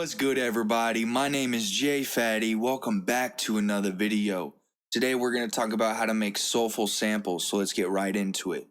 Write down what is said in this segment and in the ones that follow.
What's good, everybody? My name is Jay Fatty. Welcome back to another video. Today we're going to talk about how to make soulful samples, so let's get right into it.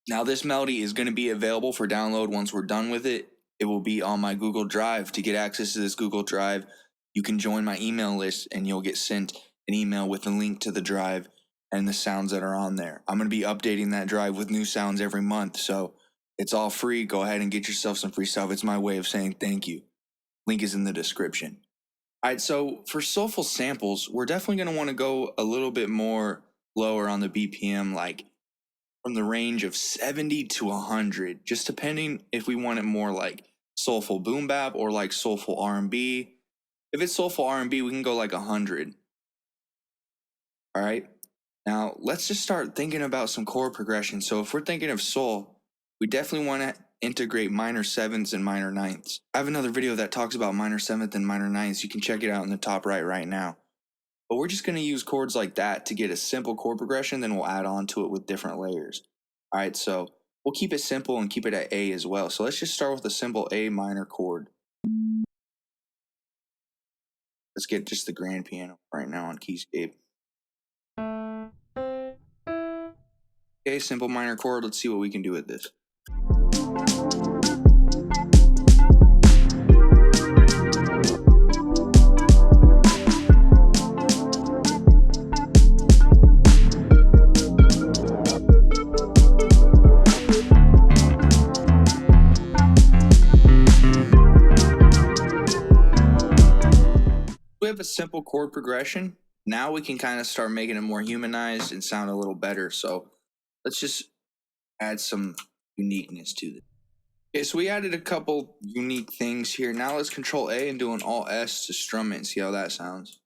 Now this melody is going to be available for download once we're done with it. It will be on my Google Drive. To get access to this Google Drive, you can join my email list and you'll get sent an email with a link to the drive and the sounds that are on there. I'm going to be updating that drive with new sounds every month, so it's all free. Go ahead and get yourself some free stuff. It's my way of saying thank you. Link is in the description. All right, so for soulful samples, we're definitely going to want to go a little bit more lower on the BPM, like from the range of 70 to 100, just depending if we want it more like soulful boom bap or like soulful R&B. If it's soulful R&B, we can go like 100. All right, now let's just start thinking about some chord progression. So if we're thinking of soul, we definitely want to integrate minor sevenths and minor ninths. I have another video that talks about minor seventh and minor ninths. You can check it out in the top right now. But we're just going to use chords like that to get a simple chord progression, then we'll add on to it with different layers. All right, so we'll keep it simple and keep it at A as well. So let's just start with a simple A minor chord. Let's get just the grand piano right now on Keyscape. Okay, simple minor chord. Let's see what we can do with this. We have a simple chord progression. Now we can kind of start making it more humanized and sound a little better. So let's just add some uniqueness to this. Okay, so we added a couple unique things here. Now let's Control A and do an Alt S to strum it and see how that sounds.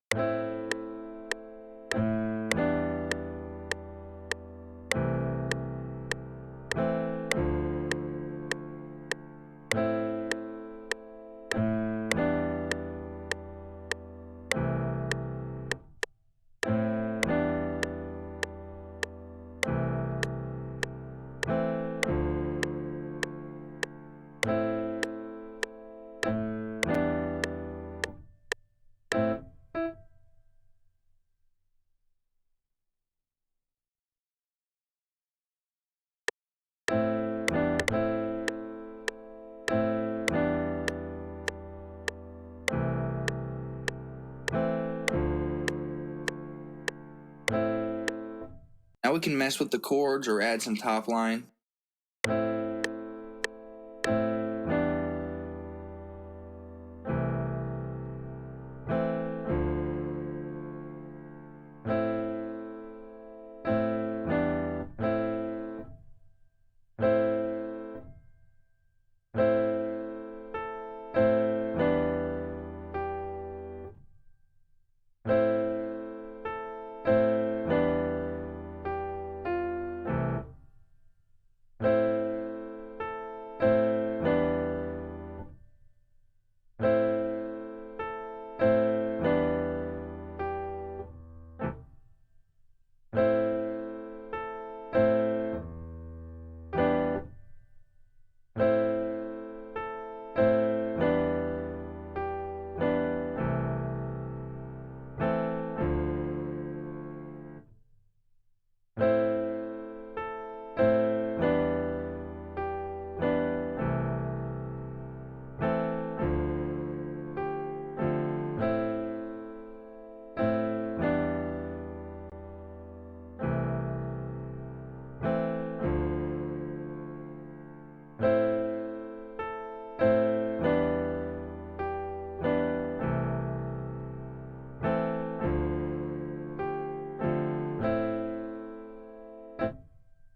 Now we can mess with the chords or add some top line.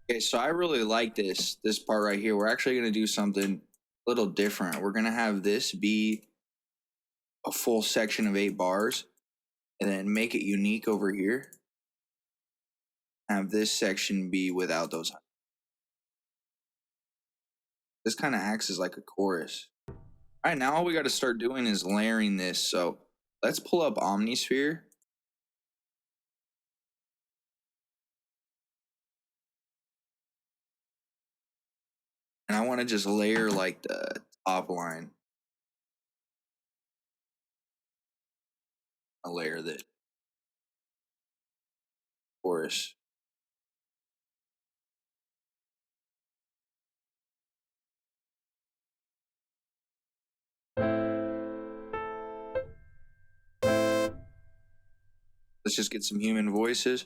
Okay, so I really like this part right here. We're actually going to do something a little different. We're going to have this be a full section of 8 bars and then make it unique over here. Have this section be without those. This kind of acts as like a chorus. All right, now all we got to start doing is layering this. So let's pull up Omnisphere. And I want to just layer like the top line. A layer that chorus. Let's just get some human voices.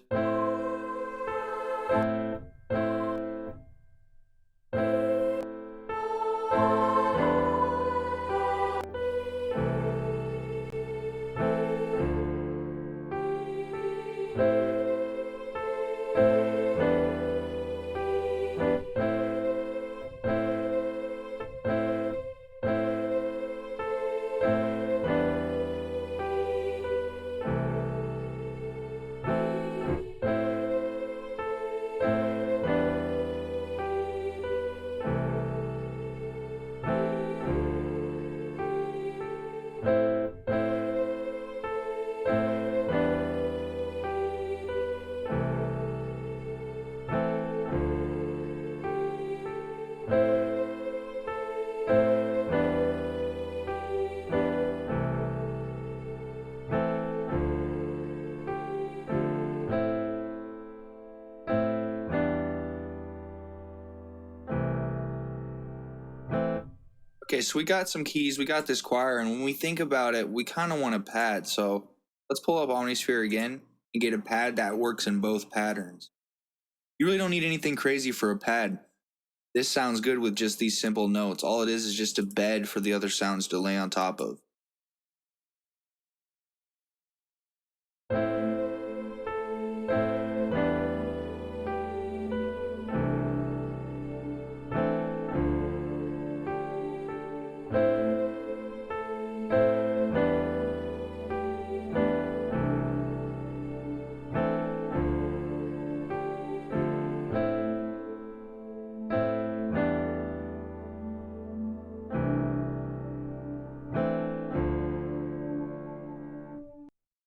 Okay, so we got some keys, we got this choir, and when we think about it, we kind of want a pad. So let's pull up Omnisphere again and get a pad that works in both patterns. You really don't need anything crazy for a pad. This sounds good with just these simple notes. All it is just a bed for the other sounds to lay on top of.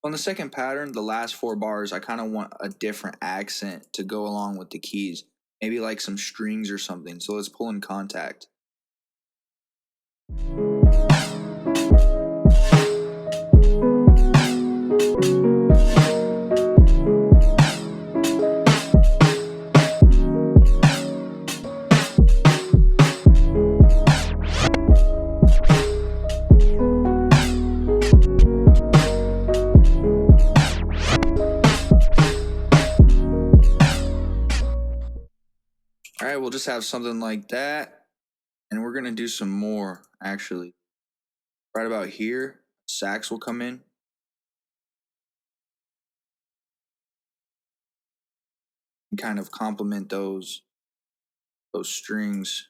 On the second pattern, the last 4 bars, I kind of want a different accent to go along with the keys. Maybe like some strings or something. So let's pull in contact. All right, we'll just have something like that. And we're going to do some more, actually. Right about here, sax will come in. And kind of complement those strings.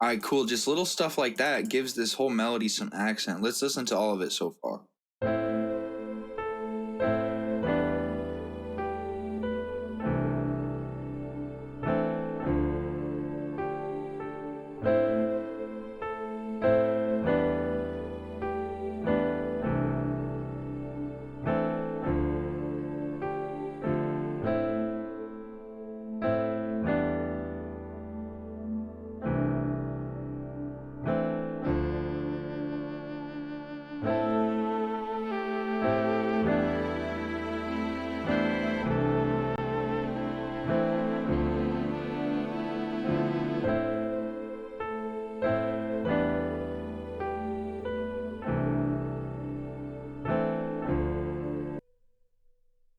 All right, cool. Just little stuff like that gives this whole melody some accent. Let's listen to all of it so far.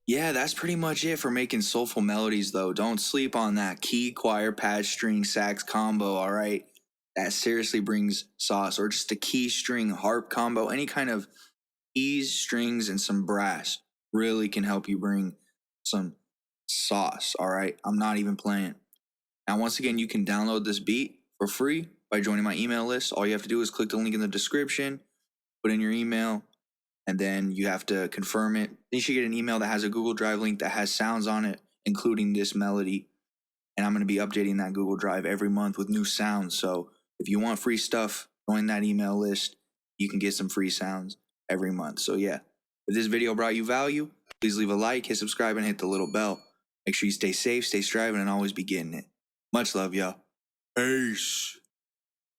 Yeah, that's pretty much it for making soulful melodies, though. Don't sleep on that key, choir, pad, string, sax combo, all right? That seriously brings sauce. Or just a key, string, harp combo. Any kind of keys, strings, and some brass really can help you bring some sauce, all right? I'm not even playing. Now, once again, you can download this beat for free by joining my email list. All you have to do is click the link in the description, put in your email, and then you have to confirm it. Then you should get an email that has a Google Drive link that has sounds on it, including this melody. And I'm going to be updating that Google Drive every month with new sounds. So if you want free stuff, join that email list. You can get some free sounds every month. So yeah, if this video brought you value, please leave a like, hit subscribe, and hit the little bell. Make sure you stay safe, stay striving, and always be getting it. Much love, y'all. Peace.